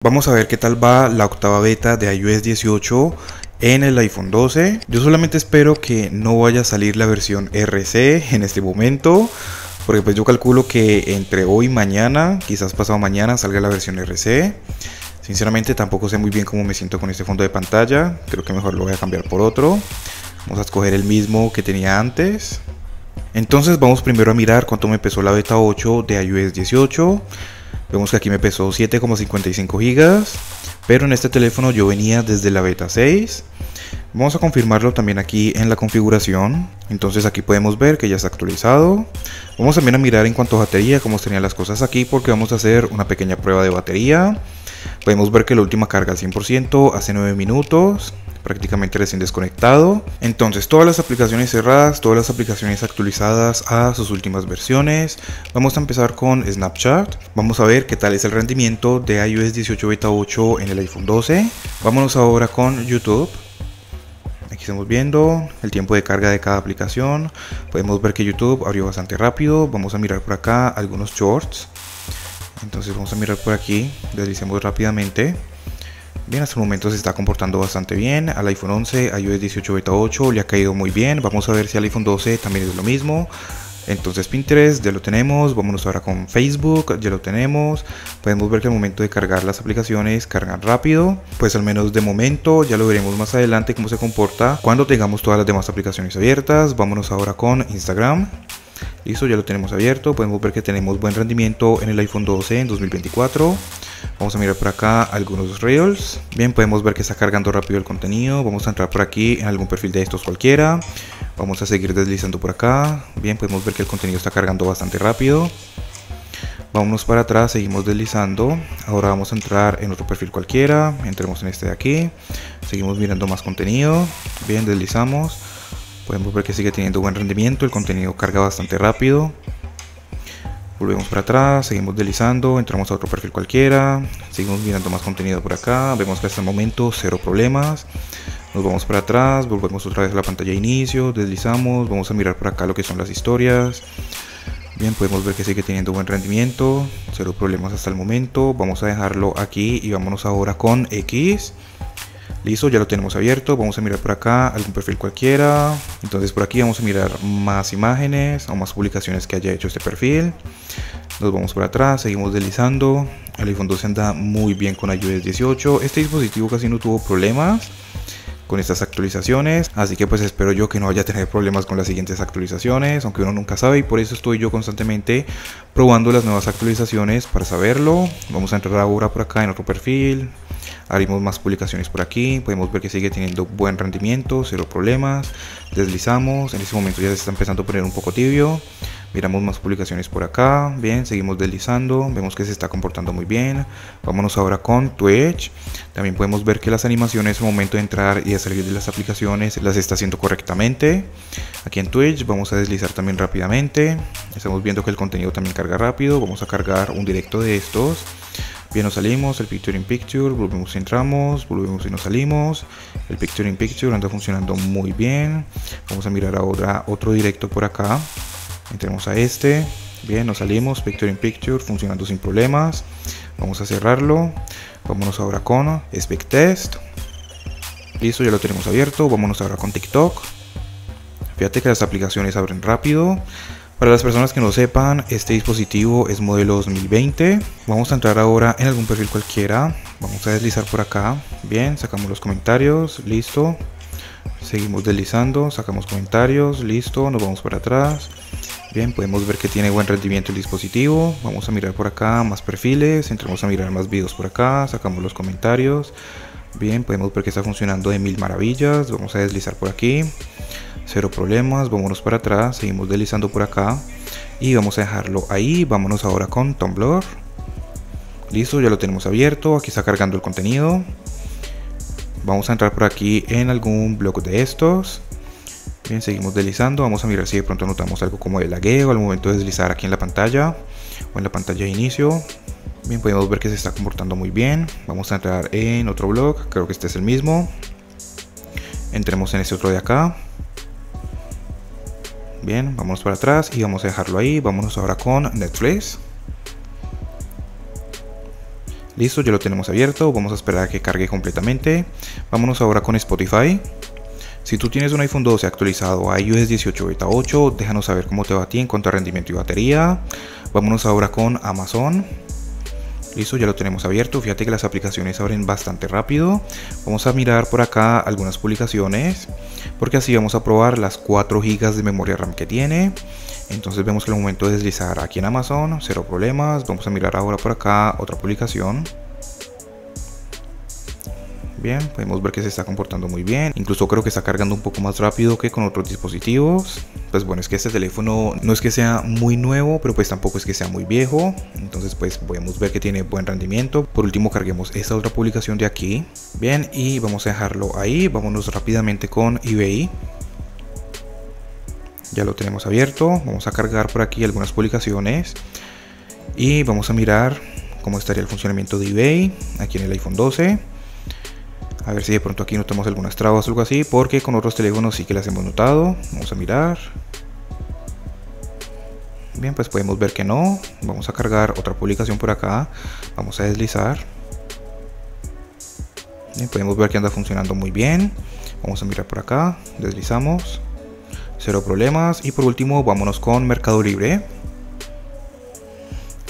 Vamos a ver qué tal va la octava beta de iOS 18 en el iPhone 12. Yo solamente espero que no vaya a salir la versión RC en este momento, porque pues yo calculo que entre hoy y mañana, quizás pasado mañana, salga la versión RC. Sinceramente tampoco sé muy bien cómo me siento con este fondo de pantalla. Creo que mejor lo voy a cambiar por otro. Vamos a escoger el mismo que tenía antes. Entonces vamos primero a mirar cuánto me pesó la beta 8 de iOS 18. Vemos que aquí me pesó 7,55 GB, pero en este teléfono yo venía desde la beta 6. Vamos a confirmarlo también aquí en la configuración. Entonces aquí podemos ver que ya está actualizado. Vamos también a mirar en cuanto a batería cómo estarían las cosas aquí, porque vamos a hacer una pequeña prueba de batería. Podemos ver que la última carga al 100% hace 9 minutos. Prácticamente recién desconectado. Entonces todas las aplicaciones cerradas, todas las aplicaciones actualizadas a sus últimas versiones. Vamos a empezar con Snapchat. Vamos a ver qué tal es el rendimiento de iOS 18 beta 8 en el iPhone 12. Vámonos ahora con YouTube. Aquí estamos viendo el tiempo de carga de cada aplicación. Podemos ver que YouTube abrió bastante rápido. Vamos a mirar por acá algunos shorts. Entonces vamos a mirar por aquí, deslicemos rápidamente. Bien, hasta el momento se está comportando bastante bien. Al iPhone 11, iOS 18 beta 8 le ha caído muy bien. Vamos a ver si al iPhone 12 también es lo mismo. Entonces Pinterest ya lo tenemos. Vámonos ahora con Facebook, ya lo tenemos. Podemos ver que al momento de cargar las aplicaciones cargan rápido. Pues al menos de momento, ya lo veremos más adelante cómo se comporta cuando tengamos todas las demás aplicaciones abiertas. Vámonos ahora con Instagram. Listo, ya lo tenemos abierto. Podemos ver que tenemos buen rendimiento en el iPhone 12 en 2024. Vamos a mirar por acá algunos Reels. Bien, podemos ver que está cargando rápido el contenido. Vamos a entrar por aquí en algún perfil de estos cualquiera. Vamos a seguir deslizando por acá. Bien, podemos ver que el contenido está cargando bastante rápido. Vámonos para atrás, seguimos deslizando. Ahora vamos a entrar en otro perfil cualquiera. Entremos en este de aquí. Seguimos mirando más contenido. Bien, deslizamos. Podemos ver que sigue teniendo buen rendimiento. El contenido carga bastante rápido. Volvemos para atrás, seguimos deslizando, entramos a otro perfil cualquiera, seguimos mirando más contenido por acá, vemos que hasta el momento cero problemas. Nos vamos para atrás, volvemos otra vez a la pantalla de inicio, deslizamos, vamos a mirar por acá lo que son las historias. Bien, podemos ver que sigue teniendo buen rendimiento, cero problemas hasta el momento. Vamos a dejarlo aquí y vámonos ahora con X. Listo, ya lo tenemos abierto. Vamos a mirar por acá algún perfil cualquiera. Entonces por aquí vamos a mirar más imágenes o más publicaciones que haya hecho este perfil. Nos vamos para atrás, seguimos deslizando. El iPhone 12 anda muy bien con iOS 18. Este dispositivo casi no tuvo problemas con estas actualizaciones, así que pues espero yo que no vaya a tener problemas con las siguientes actualizaciones, aunque uno nunca sabe, y por eso estoy yo constantemente probando las nuevas actualizaciones para saberlo. Vamos a entrar ahora por acá en otro perfil, abrimos más publicaciones por aquí, podemos ver que sigue teniendo buen rendimiento, cero problemas. Deslizamos, en este momento ya se está empezando a poner un poco tibio. Miramos más publicaciones por acá. Bien, seguimos deslizando. Vemos que se está comportando muy bien. Vámonos ahora con Twitch. También podemos ver que las animaciones al momento de entrar y de salir de las aplicaciones las está haciendo correctamente. Aquí en Twitch vamos a deslizar también rápidamente. Estamos viendo que el contenido también carga rápido. Vamos a cargar un directo de estos. Bien, nos salimos, el Picture in Picture, volvemos y entramos, volvemos y nos salimos. El Picture in Picture anda funcionando muy bien. Vamos a mirar ahora otro directo por acá. Entremos a este. Bien, nos salimos, Picture in Picture, funcionando sin problemas. Vamos a cerrarlo. Vámonos ahora con Speak Test. Listo, ya lo tenemos abierto. Vámonos ahora con TikTok. Fíjate que las aplicaciones abren rápido. Para las personas que no sepan, este dispositivo es modelo 2020. Vamos a entrar ahora en algún perfil cualquiera. Vamos a deslizar por acá. Bien, sacamos los comentarios. Listo. Seguimos deslizando, sacamos comentarios. Listo, nos vamos para atrás. Bien, podemos ver que tiene buen rendimiento el dispositivo. Vamos a mirar por acá más perfiles. Entramos a mirar más videos por acá. Sacamos los comentarios. Bien, podemos ver que está funcionando de mil maravillas. Vamos a deslizar por aquí. Cero problemas, vámonos para atrás, seguimos deslizando por acá y vamos a dejarlo ahí. Vámonos ahora con Tumblr. Listo, ya lo tenemos abierto, aquí está cargando el contenido. Vamos a entrar por aquí en algún blog de estos. Bien, seguimos deslizando, vamos a mirar si de pronto notamos algo como de lagueo al momento de deslizar aquí en la pantalla o en la pantalla de inicio. Bien, podemos ver que se está comportando muy bien. Vamos a entrar en otro blog, creo que este es el mismo. Entremos en este otro de acá. Bien, vamos para atrás y vamos a dejarlo ahí. Vámonos ahora con Netflix. Listo, ya lo tenemos abierto. Vamos a esperar a que cargue completamente. Vámonos ahora con Spotify. Si tú tienes un iPhone 12 actualizado a iOS 18 Beta 8, déjanos saber cómo te va a ti en cuanto a rendimiento y batería. Vámonos ahora con Amazon. Listo, ya lo tenemos abierto. Fíjate que las aplicaciones abren bastante rápido. Vamos a mirar por acá algunas publicaciones, porque así vamos a probar las 4 GB de memoria RAM que tiene. Entonces vemos que al momento de deslizar aquí en Amazon, cero problemas. Vamos a mirar ahora por acá otra publicación. Bien, podemos ver que se está comportando muy bien. Incluso creo que está cargando un poco más rápido que con otros dispositivos. Pues bueno, es que este teléfono no es que sea muy nuevo, pero pues tampoco es que sea muy viejo. Entonces pues podemos ver que tiene buen rendimiento. Por último, carguemos esta otra publicación de aquí. Bien, y vamos a dejarlo ahí. Vámonos rápidamente con eBay. Ya lo tenemos abierto. Vamos a cargar por aquí algunas publicaciones. Y vamos a mirar cómo estaría el funcionamiento de eBay aquí en el iPhone 12. A ver si de pronto aquí notamos algunas trabas o algo así, porque con otros teléfonos sí que las hemos notado. Vamos a mirar. Bien, pues podemos ver que no. Vamos a cargar otra publicación por acá. Vamos a deslizar. Bien, podemos ver que anda funcionando muy bien. Vamos a mirar por acá. Deslizamos. Cero problemas. Y por último, vámonos con Mercado Libre.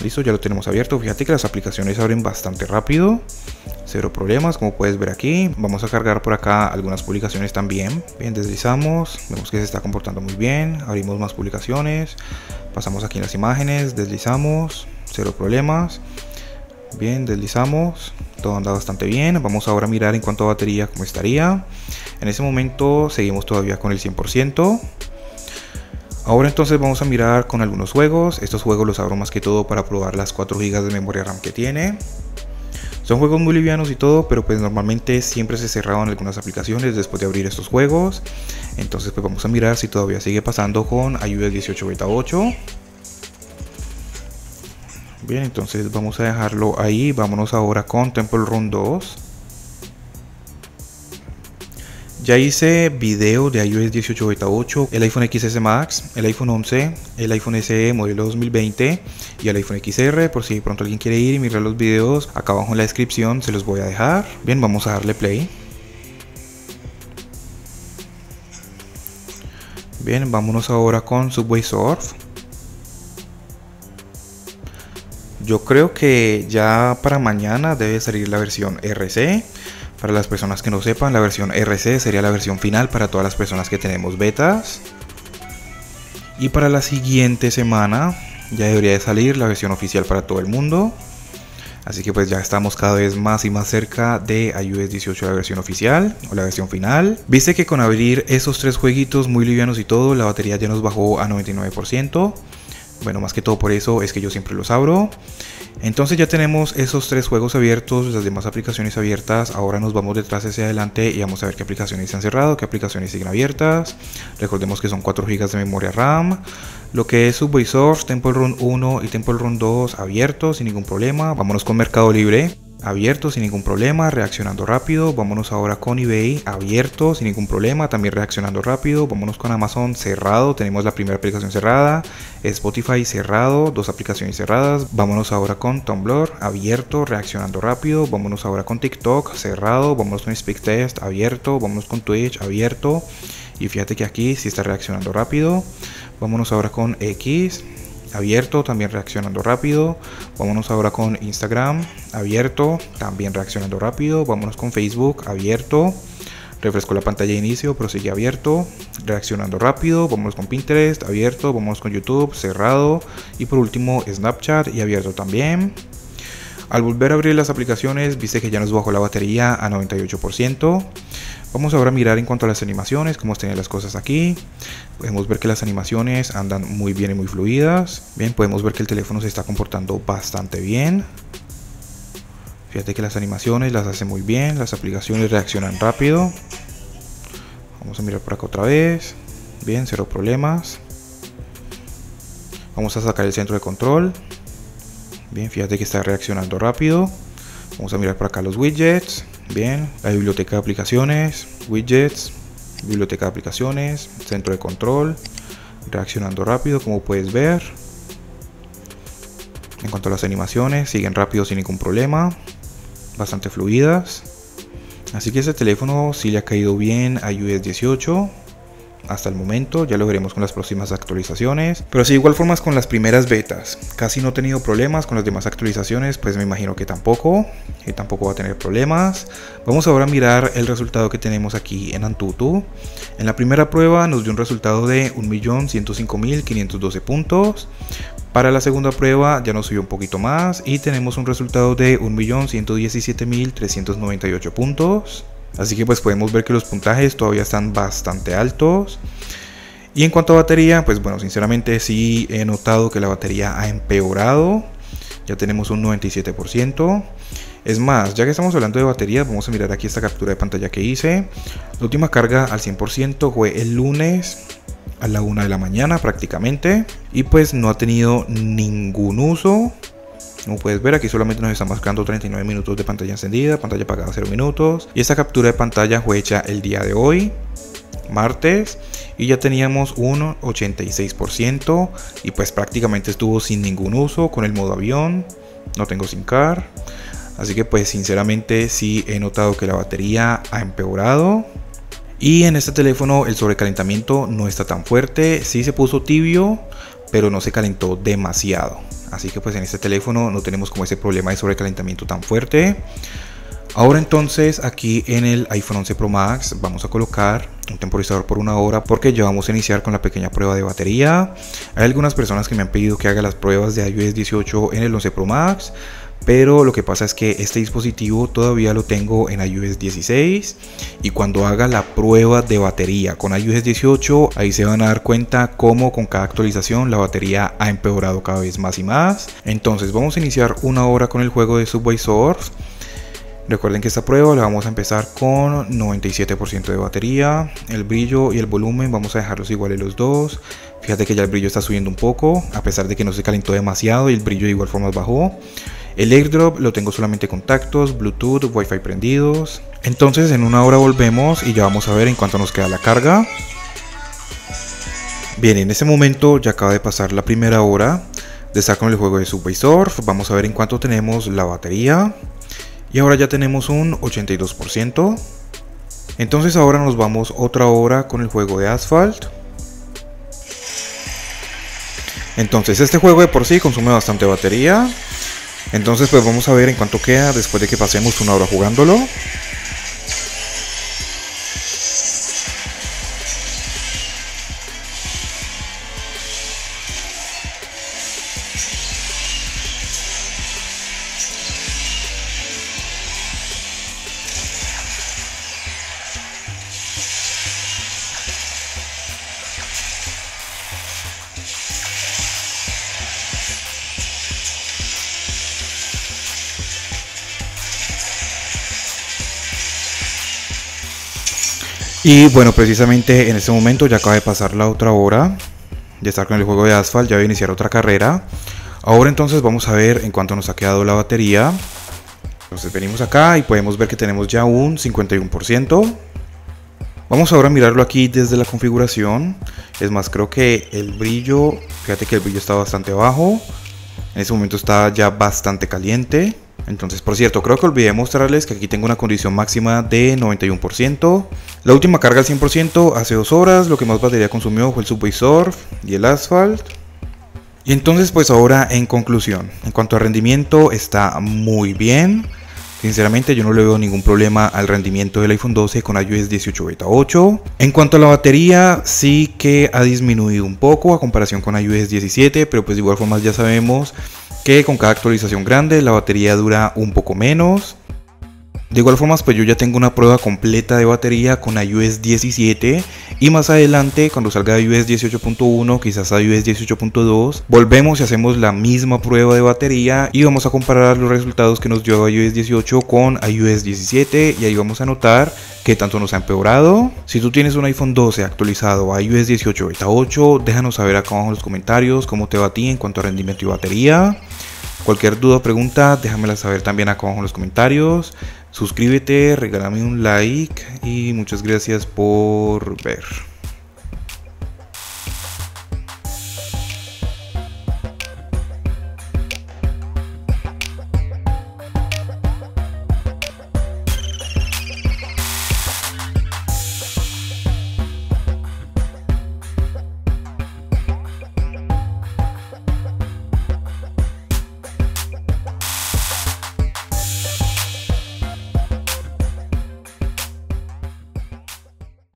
Listo, ya lo tenemos abierto. Fíjate que las aplicaciones abren bastante rápido. Cero problemas, como puedes ver aquí. Vamos a cargar por acá algunas publicaciones también. Bien, deslizamos. Vemos que se está comportando muy bien. Abrimos más publicaciones. Pasamos aquí en las imágenes. Deslizamos. Cero problemas. Bien, deslizamos. Todo anda bastante bien. Vamos ahora a mirar en cuanto a batería cómo estaría. En ese momento seguimos todavía con el 100%. Ahora entonces vamos a mirar con algunos juegos. Estos juegos los abro más que todo para probar las 4 GB de memoria RAM que tiene. Son juegos muy livianos y todo, pero pues normalmente siempre se cerraban algunas aplicaciones después de abrir estos juegos. Entonces pues vamos a mirar si todavía sigue pasando con iOS 18 Beta 8. Bien, entonces vamos a dejarlo ahí. Vámonos ahora con Temple Run 2. Ya hice video de iOS 18 Beta 8, el iPhone XS Max, el iPhone 11, el iPhone SE modelo 2020 y el iPhone XR. Por si de pronto alguien quiere ir y mirar los videos, acá abajo en la descripción se los voy a dejar. Bien, vamos a darle play. Bien, vámonos ahora con Subway Surf. Yo creo que ya para mañana debe salir la versión RC. Para las personas que no sepan, la versión RC sería la versión final para todas las personas que tenemos betas. Y para la siguiente semana ya debería de salir la versión oficial para todo el mundo. Así que pues ya estamos cada vez más y más cerca de iOS 18, la versión oficial o la versión final. Viste que con abrir esos 3 jueguitos muy livianos y todo, la batería ya nos bajó a 99%. Bueno, más que todo por eso es que yo siempre los abro. Entonces ya tenemos esos 3 juegos abiertos, las demás aplicaciones abiertas. Ahora nos vamos detrás hacia adelante y vamos a ver qué aplicaciones se han cerrado, qué aplicaciones siguen abiertas. Recordemos que son 4 GB de memoria RAM. Lo que es Subway Surf, Temple Run 1 y Temple Run 2 abiertos sin ningún problema. Vámonos con Mercado Libre. Abierto sin ningún problema, reaccionando rápido. Vámonos ahora con eBay, abierto sin ningún problema, también reaccionando rápido. Vámonos con Amazon, cerrado, tenemos la primera aplicación cerrada. Spotify cerrado, 2 aplicaciones cerradas. Vámonos ahora con Tumblr, abierto, reaccionando rápido. Vámonos ahora con TikTok, cerrado. Vámonos con SpeakTest, abierto. Vámonos con Twitch, abierto. Y fíjate que aquí sí está reaccionando rápido. Vámonos ahora con X, abierto, también reaccionando rápido. Vámonos ahora con Instagram, abierto, también reaccionando rápido. Vámonos con Facebook, abierto. Refresco la pantalla de inicio, pero sigue abierto, reaccionando rápido. Vámonos con Pinterest, abierto. Vámonos con YouTube, cerrado. Y por último Snapchat, y abierto también. Al volver a abrir las aplicaciones, viste que ya nos bajó la batería a 98%. Vamos ahora a mirar en cuanto a las animaciones, cómo están las cosas aquí. Podemos ver que las animaciones andan muy bien y muy fluidas. Bien, podemos ver que el teléfono se está comportando bastante bien. Fíjate que las animaciones las hace muy bien, las aplicaciones reaccionan rápido. Vamos a mirar por acá otra vez. Bien, cero problemas. Vamos a sacar el centro de control. Bien, fíjate que está reaccionando rápido. Vamos a mirar por acá los widgets. Bien, la biblioteca de aplicaciones, widgets, biblioteca de aplicaciones, centro de control, reaccionando rápido como puedes ver. En cuanto a las animaciones, siguen rápido sin ningún problema. bastante fluidas. Así que este teléfono sí le ha caído bien a iOS 18 hasta el momento, ya lo veremos con las próximas actualizaciones. Pero sí, de igual forma con las primeras betas, casi no he tenido problemas. Con las demás actualizaciones, pues me imagino que tampoco va a tener problemas. Vamos ahora a mirar el resultado que tenemos aquí en Antutu. En la primera prueba nos dio un resultado de 1.105.512 puntos. Para la segunda prueba ya nos subió un poquito más y tenemos un resultado de 1.117.398 puntos. Así que pues podemos ver que los puntajes todavía están bastante altos. Y en cuanto a batería, pues bueno, sinceramente sí he notado que la batería ha empeorado. Ya tenemos un 97%. Es más, ya que estamos hablando de batería, vamos a mirar aquí esta captura de pantalla que hice. La última carga al 100% fue el lunes a la 1 de la mañana prácticamente. Y pues no ha tenido ningún uso. Como puedes ver, aquí solamente nos está marcando 39 minutos de pantalla encendida, pantalla apagada 0 minutos. Y esta captura de pantalla fue hecha el día de hoy, martes, y ya teníamos un 86% y pues prácticamente estuvo sin ningún uso con el modo avión. No tengo SIM card, así que pues sinceramente sí he notado que la batería ha empeorado. Y en este teléfono el sobrecalentamiento no está tan fuerte, sí se puso tibio, pero no se calentó demasiado. Así que pues en este teléfono no tenemos como ese problema de sobrecalentamiento tan fuerte. Ahora entonces aquí en el iPhone 11 Pro Max vamos a colocar un temporizador por 1 hora porque ya vamos a iniciar con la pequeña prueba de batería. Hay algunas personas que me han pedido que haga las pruebas de iOS 18 en el 11 Pro Max, pero lo que pasa es que este dispositivo todavía lo tengo en iOS 16 y cuando haga la prueba de batería con iOS 18 ahí se van a dar cuenta cómo con cada actualización la batería ha empeorado cada vez más y más. Entonces vamos a iniciar 1 hora con el juego de Subway Surf. Recuerden que esta prueba la vamos a empezar con 97% de batería. El brillo y el volumen vamos a dejarlos iguales los dos. Fíjate que ya el brillo está subiendo un poco a pesar de que no se calentó demasiado y el brillo de igual forma bajó. El airdrop lo tengo solamente contactos, Bluetooth, Wi-Fi prendidos. Entonces en 1 hora volvemos y ya vamos a ver en cuánto nos queda la carga. Bien, en este momento ya acaba de pasar la primera hora de estar con el juego de Subway Surf. Vamos a ver en cuánto tenemos la batería. Y ahora ya tenemos un 82%. Entonces ahora nos vamos otra hora con el juego de Asphalt. Entonces este juego de por sí consume bastante batería. Entonces pues vamos a ver en cuánto queda después de que pasemos 1 hora jugándolo. Y bueno, precisamente en este momento ya acaba de pasar la otra hora de estar con el juego de Asphalt, ya voy a iniciar otra carrera. Ahora entonces vamos a ver en cuánto nos ha quedado la batería. Entonces venimos acá y podemos ver que tenemos ya un 51%. Vamos ahora a mirarlo aquí desde la configuración. Es más, creo que el brillo, fíjate que el brillo está bastante bajo. En este momento está ya bastante caliente. Entonces, por cierto, creo que olvidé mostrarles que aquí tengo una condición máxima de 91%. La última carga al 100% hace 2 horas. Lo que más batería consumió fue el Subway Surf y el Asphalt. Y entonces, pues ahora en conclusión, en cuanto a rendimiento está muy bien. Sinceramente yo no le veo ningún problema al rendimiento del iPhone 12 con iOS 18 Beta 8. En cuanto a la batería, sí que ha disminuido un poco a comparación con iOS 17, pero pues de igual forma ya sabemos que con cada actualización grande la batería dura un poco menos. De igual forma, pues yo ya tengo una prueba completa de batería con iOS 17 y más adelante cuando salga iOS 18.1, quizás iOS 18.2, volvemos y hacemos la misma prueba de batería y vamos a comparar los resultados que nos dio iOS 18 con iOS 17 y ahí vamos a notar qué tanto nos ha empeorado. Si tú tienes un iPhone 12 actualizado a iOS 18 Beta 8, déjanos saber acá abajo en los comentarios cómo te va a ti en cuanto a rendimiento y batería. Cualquier duda o pregunta, déjamela saber también acá abajo en los comentarios. Suscríbete, regálame un like y muchas gracias por ver.